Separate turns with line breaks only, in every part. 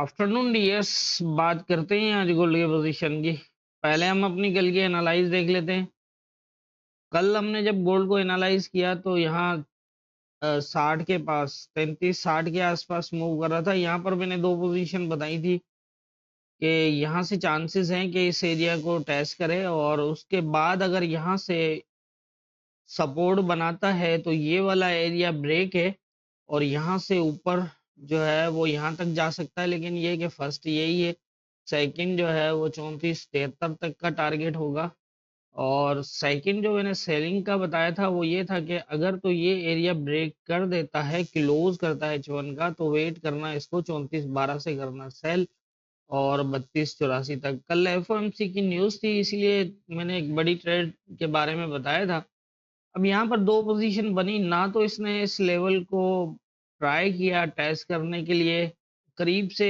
Afternoon DS. बात करते हैं आज गोल्ड के पोजीशन की। पहले हम अपनी कल की एनालाइज देख लेते हैं। कल हमने जब गोल्ड को एनालाइज किया तो यहाँ 60 के पास 33-60 के आसपास मूव कर रहा था। यहाँ पर मैंने दो पोजीशन बताई थी कि यहाँ से चांसेस हैं कि इस एरिया को टेस्ट करे और उसके बाद अगर यहाँ से सपोर्ट बनाता है तो ये वाला एरिया ब्रेक है और यहाँ से ऊपर जो है वो यहाँ तक जा सकता है। लेकिन ये कि फर्स्ट यही है, सेकंड जो है वो 34-73 तक का टारगेट होगा। और सेकंड जो मैंने सेलिंग का बताया था वो ये था कि अगर तो ये एरिया ब्रेक कर देता है, क्लोज करता है H1 का, तो वेट करना इसको 34-12 से करना सेल और 32-84 तक। कल एफओएमसी की न्यूज़ थी इसलिए मैंने एक बड़ी ट्रेड के बारे में बताया था। अब यहाँ पर दो पोजीशन बनी, ना तो इसने इस लेवल को ट्राई किया टेस्ट करने के लिए, करीब से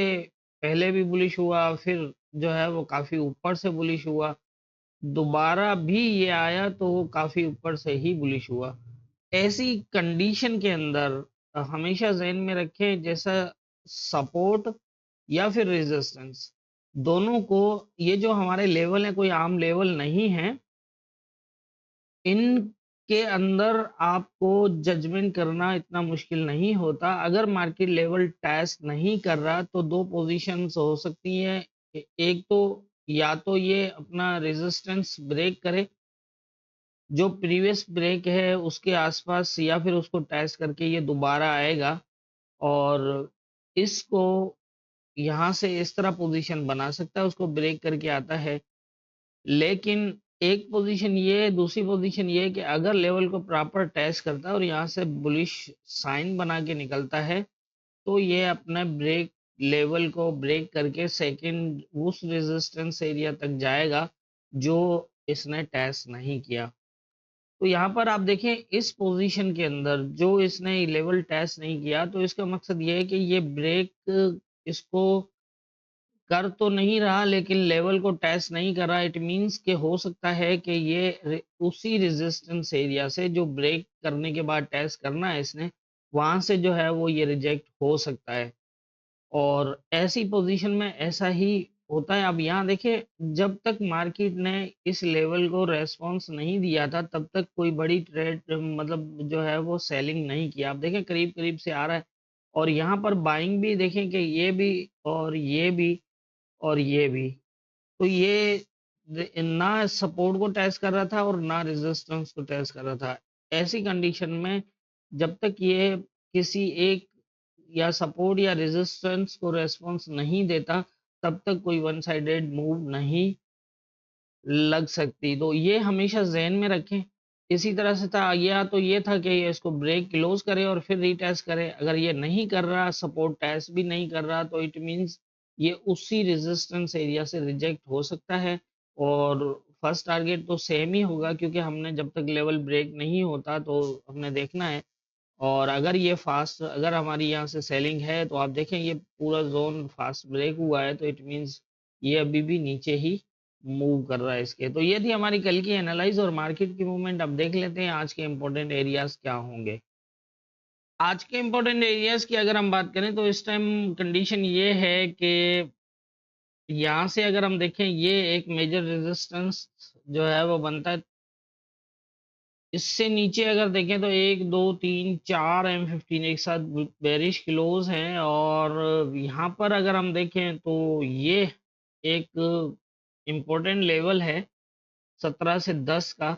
पहले भी बुलिश हुआ, फिर जो है वो काफी ऊपर से बुलिश हुआ, दोबारा भी ये आया तो वो काफी ऊपर से ही बुलिश हुआ। ऐसी कंडीशन के अंदर हमेशा जहन में रखें, जैसा सपोर्ट या फिर रेजिस्टेंस, दोनों को, ये जो हमारे लेवल है कोई आम लेवल नहीं है, इनके अंदर आपको जजमेंट करना इतना मुश्किल नहीं होता। अगर मार्केट लेवल टेस्ट नहीं कर रहा तो दो पोजीशंस हो सकती हैं। एक तो या तो ये अपना रेजिस्टेंस ब्रेक करे, जो प्रीवियस ब्रेक है उसके आसपास, या फिर उसको टेस्ट करके ये दोबारा आएगा और इसको यहाँ से इस तरह पोजीशन बना सकता है, उसको ब्रेक करके आता है। लेकिन एक पोजीशन ये है, दूसरी पोजीशन ये है कि अगर लेवल को प्रॉपर टेस्ट करता है और यहाँ से बुलिश साइन बना के निकलता है तो ये अपने ब्रेक लेवल को ब्रेक करके सेकंड उस रेजिस्टेंस एरिया तक जाएगा जो इसने टेस्ट नहीं किया। तो यहाँ पर आप देखें इस पोजीशन के अंदर जो इसने लेवल टेस्ट नहीं किया, तो इसका मकसद ये है कि ये ब्रेक इसको कर तो नहीं रहा लेकिन लेवल को टेस्ट नहीं कर रहा। इट मींस कि हो सकता है कि ये उसी रेजिस्टेंस एरिया से जो ब्रेक करने के बाद टेस्ट करना है इसने, वहां से जो है वो ये रिजेक्ट हो सकता है। और ऐसी पोजीशन में ऐसा ही होता है। अब यहाँ देखिए, जब तक मार्केट ने इस लेवल को रेस्पॉन्स नहीं दिया था तब तक कोई बड़ी ट्रेड मतलब जो है वो सेलिंग नहीं किया। आप देखें करीब करीब से आ रहा है और यहाँ पर बाइंग भी देखें कि ये भी और ये भी और ये भी। तो ये ना सपोर्ट को टेस्ट कर रहा था और ना रेजिस्टेंस को टेस्ट कर रहा था। ऐसी कंडीशन में जब तक ये किसी एक या सपोर्ट या रेजिस्टेंस को रेस्पॉन्स नहीं देता तब तक कोई वन साइडेड मूव नहीं लग सकती। तो ये हमेशा ज़हन में रखें। इसी तरह से था, या तो ये था कि ये इसको ब्रेक क्लोज करे और फिर रीटेस्ट करे। अगर ये नहीं कर रहा, सपोर्ट टेस्ट भी नहीं कर रहा, तो इट मींस ये उसी रेजिस्टेंस एरिया से रिजेक्ट हो सकता है और फर्स्ट टारगेट तो सेम ही होगा, क्योंकि हमने जब तक लेवल ब्रेक नहीं होता तो हमने देखना है। और अगर ये फास्ट, अगर हमारी यहाँ से सेलिंग है तो आप देखें ये पूरा जोन फास्ट ब्रेक हुआ है, तो इट मींस ये अभी भी नीचे ही मूव कर रहा है इसके। तो ये थी हमारी कल की एनालाइज और मार्केट की मूवमेंट। अब देख लेते हैं आज के इंपॉर्टेंट एरियाज क्या होंगे। आज के इंपॉर्टेंट एरियाज की अगर हम बात करें तो इस टाइम कंडीशन ये है कि यहाँ से अगर हम देखें ये एक मेजर रेजिस्टेंस जो है वो बनता है। इससे नीचे अगर देखें तो 1 2 3 4 M15 एक साथ बेरिश क्लोज हैं और यहाँ पर अगर हम देखें तो ये एक इम्पोर्टेंट लेवल है 17 से 10 का।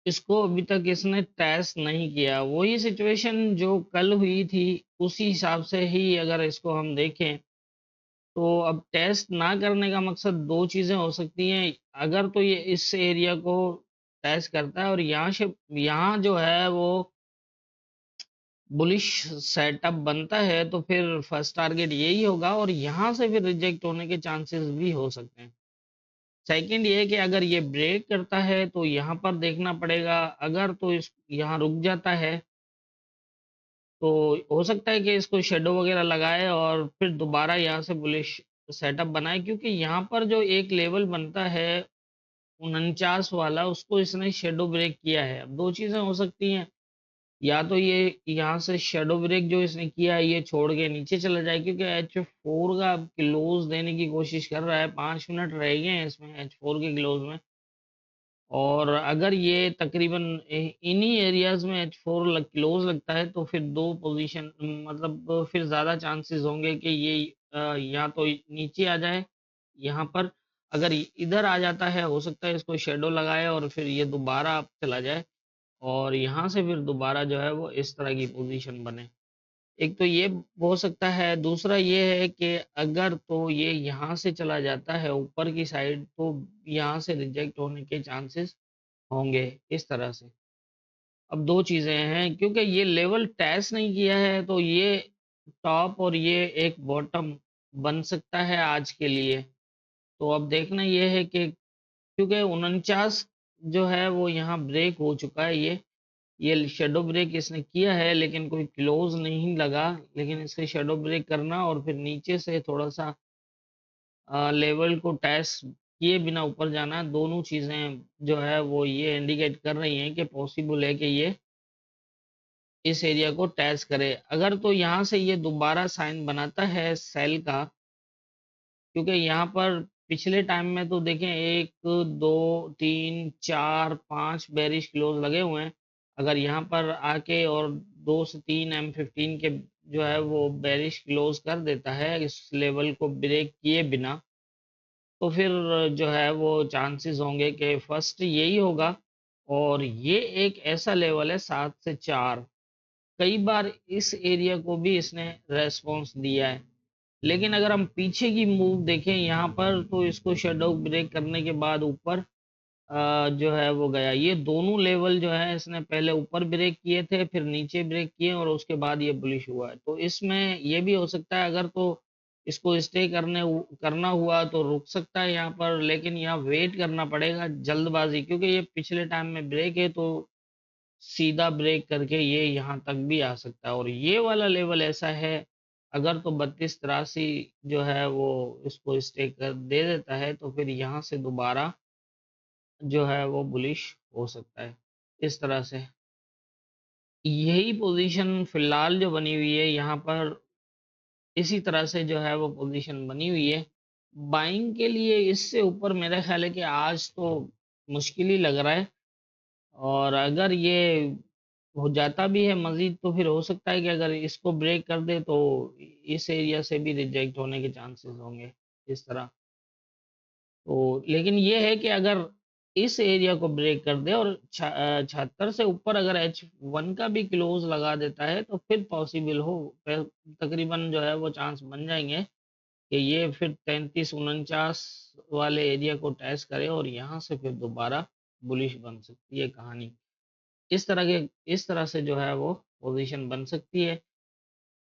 इसको अभी तक इसने टेस्ट नहीं किया। वही सिचुएशन जो कल हुई थी उसी हिसाब से ही अगर इसको हम देखें तो अब टेस्ट ना करने का मकसद दो चीजें हो सकती हैं। अगर तो ये इस एरिया को टेस्ट करता है और यहाँ से यहाँ जो है वो बुलिश सेटअप बनता है तो फिर फर्स्ट टारगेट यही होगा और यहाँ से फिर रिजेक्ट होने के चांसेस भी हो सकते हैं। सेकंड ये है कि अगर ये ब्रेक करता है तो यहाँ पर देखना पड़ेगा। अगर तो इस यहाँ रुक जाता है तो हो सकता है कि इसको शेडो वगैरह लगाए और फिर दोबारा यहाँ से बुलिश सेटअप बनाए, क्योंकि यहाँ पर जो एक लेवल बनता है 49 वाला, उसको इसने शेडो ब्रेक किया है। अब दो चीजें हो सकती हैं, या तो ये यहाँ से शेडो ब्रेक जो इसने किया है ये छोड़ के नीचे चला जाए, क्योंकि H4 का क्लोज देने की कोशिश कर रहा है। 5 मिनट रह गए हैं इसमें H4 के क्लोज में, और अगर ये तकरीबन इन्हीं एरियाज में H4 क्लोज लगता है तो फिर दो पोजीशन, मतलब फिर ज्यादा चांसेस होंगे कि ये या तो नीचे आ जाए यहाँ पर। अगर इधर आ जाता है, हो सकता है इसको शेडो लगाए और फिर ये दोबारा चला जाए, और यहाँ से फिर दोबारा जो है वो इस तरह की पोजीशन बने। एक तो ये हो सकता है, दूसरा ये है कि अगर तो ये यहाँ से चला जाता है ऊपर की साइड, तो यहाँ से रिजेक्ट होने के चांसेस होंगे इस तरह से। अब दो चीजें हैं, क्योंकि ये लेवल टेस्ट नहीं किया है, तो ये टॉप और ये एक बॉटम बन सकता है आज के लिए। तो अब देखना ये है कि क्योंकि 49 जो है वो यहाँ ब्रेक हो चुका है, ये शेडो ब्रेक इसने किया है लेकिन कोई क्लोज नहीं लगा। लेकिन इसके शेडो ब्रेक करना और फिर नीचे से थोड़ा सा लेवल को टेस्ट किए बिना ऊपर जाना, दोनों चीजें जो है वो ये इंडिकेट कर रही हैं कि पॉसिबल है कि ये इस एरिया को टेस्ट करे। अगर तो यहाँ से ये दोबारा साइन बनाता है सेल का, क्योंकि यहाँ पर पिछले टाइम में तो देखें 1 2 3 4 5 बेरिश क्लोज लगे हुए हैं। अगर यहाँ पर आके और 2 से 3 M15 के जो है वो बेरिश क्लोज कर देता है इस लेवल को ब्रेक किए बिना, तो फिर जो है वो चांसेस होंगे कि फर्स्ट यही होगा। और ये एक ऐसा लेवल है 7 से 4, कई बार इस एरिया को भी इसने रेस्पॉन्स दिया है। लेकिन अगर हम पीछे की मूव देखें यहाँ पर, तो इसको शैडो ब्रेक करने के बाद ऊपर जो है वो गया। ये दोनों लेवल जो है इसने पहले ऊपर ब्रेक किए थे, फिर नीचे ब्रेक किए, और उसके बाद ये बुलिश हुआ है। तो इसमें ये भी हो सकता है, अगर तो इसको स्टे करना हुआ तो रुक सकता है यहाँ पर, लेकिन यहाँ वेट करना पड़ेगा जल्दबाजी, क्योंकि ये पिछले टाइम में ब्रेक है तो सीधा ब्रेक करके ये यहाँ तक भी आ सकता है। और ये वाला लेवल ऐसा है, अगर तो 32 83 जो है वो इसको स्टे कर दे देता है, तो फिर यहाँ से दोबारा जो है वो बुलिश हो सकता है इस तरह से। यही पोजीशन फिलहाल जो बनी हुई है यहाँ पर, इसी तरह से जो है वो पोजीशन बनी हुई है बाइंग के लिए। इससे ऊपर मेरा ख्याल है कि आज तो मुश्किल ही लग रहा है, और अगर ये हो जाता भी है मजीद, तो फिर हो सकता है कि अगर इसको ब्रेक कर दे तो इस एरिया से भी रिजेक्ट होने के चांसेस होंगे इस तरह। तो लेकिन ये है कि अगर इस एरिया को ब्रेक कर दे और 76 से ऊपर अगर H1 का भी क्लोज लगा देता है, तो फिर पॉसिबल हो, फिर तकरीबन जो है वो चांस बन जाएंगे कि ये फिर 33 49 वाले एरिया को टेस्ट करे, और यहाँ से फिर दोबारा बुलिश बन सकती है कहानी। इस तरह से जो है वो पोजीशन बन सकती है।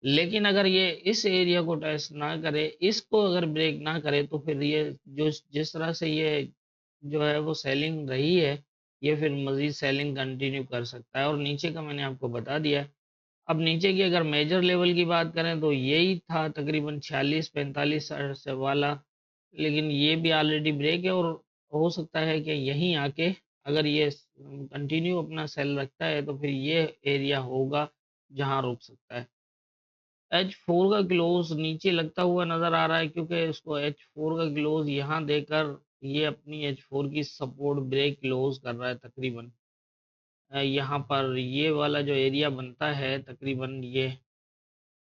लेकिन अगर ये इस एरिया को टेस्ट ना करे, इसको अगर ब्रेक ना करे, तो फिर ये जो जिस तरह से ये जो है वो सेलिंग रही है, ये फिर मजीद सेलिंग कंटिन्यू कर सकता है। और नीचे का मैंने आपको बता दिया है। अब नीचे की अगर मेजर लेवल की बात करें तो यही था तकरीबन 46 45 से वाला, लेकिन ये भी ऑलरेडी ब्रेक है, और हो सकता है कि यहीं आके अगर ये कंटिन्यू अपना सेल रखता है, तो फिर ये एरिया होगा जहां रुक सकता है। H4 का क्लोज नीचे लगता हुआ नजर आ रहा है, क्योंकि इसको H4 का क्लोज यहाँ देकर ये अपनी H4 की सपोर्ट ब्रेक क्लोज कर रहा है तकरीबन। यहाँ पर ये वाला जो एरिया बनता है तकरीबन ये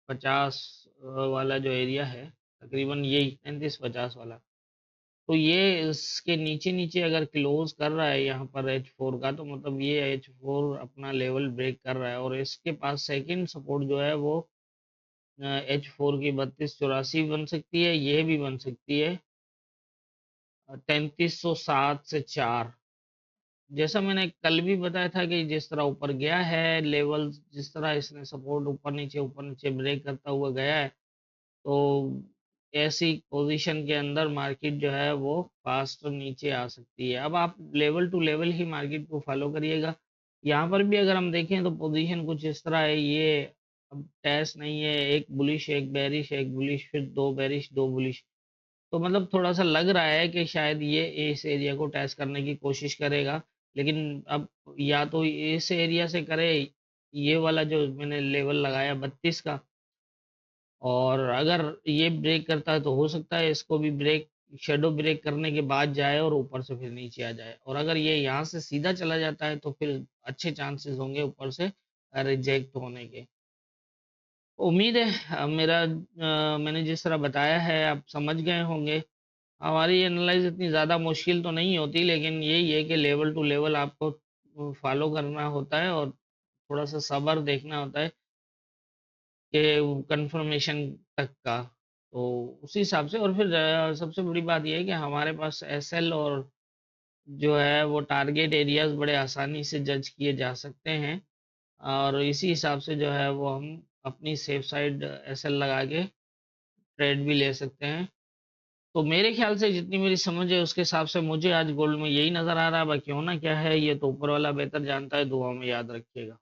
50 वाला जो एरिया है, तकरीबन यही 33 50 वाला, तो ये इसके नीचे नीचे अगर क्लोज कर रहा है यहाँ पर H4 का, तो मतलब ये H4 अपना लेवल ब्रेक कर रहा है। और इसके पास सेकंड सपोर्ट जो है वो H4 की 32 84 बन सकती है, ये भी बन सकती है 3307 से 4। जैसा मैंने कल भी बताया था कि जिस तरह ऊपर गया है लेवल, जिस तरह इसने सपोर्ट ऊपर नीचे ब्रेक करता हुआ गया है, तो ऐसी पोजीशन के अंदर मार्केट जो है वो फास्ट नीचे आ सकती है। अब आप लेवल टू लेवल ही मार्केट को फॉलो करिएगा। यहाँ पर भी अगर हम देखें तो पोजीशन कुछ इस तरह है, ये अब टेस्ट नहीं है, एक बुलिश एक बेरिश, एक बुलिश फिर दो बेरिश दो बुलिश। तो मतलब थोड़ा सा लग रहा है कि शायद ये इस एरिया को टेस्ट करने की कोशिश करेगा। लेकिन अब या तो इस एरिया से करे, ये वाला जो मैंने लेवल लगाया 32 का, और अगर ये ब्रेक करता है तो हो सकता है इसको भी ब्रेक, शेडो ब्रेक करने के बाद जाए और ऊपर से फिर नीचे आ जाए। और अगर ये यहाँ से सीधा चला जाता है तो फिर अच्छे चांसेस होंगे ऊपर से रिजेक्ट होने के। उम्मीद है मैंने जिस तरह बताया है आप समझ गए होंगे। हमारी एनालाइज इतनी ज़्यादा मुश्किल तो नहीं होती, लेकिन यही है कि लेवल टू लेवल आपको फॉलो करना होता है और थोड़ा सा सब्र देखना होता है कि कंफर्मेशन तक का। तो उसी हिसाब से, और फिर सबसे बड़ी बात यह है कि हमारे पास एसएल और जो है वो टारगेट एरियाज बड़े आसानी से जज किए जा सकते हैं, और इसी हिसाब से जो है वो हम अपनी सेफ साइड एसएल लगा के ट्रेड भी ले सकते हैं। तो मेरे ख्याल से जितनी मेरी समझ है उसके हिसाब से मुझे आज गोल्ड में यही नज़र आ रहा है। बाकी होना क्या है ये तो ऊपर वाला बेहतर जानता है, दुआ में याद रखिएगा।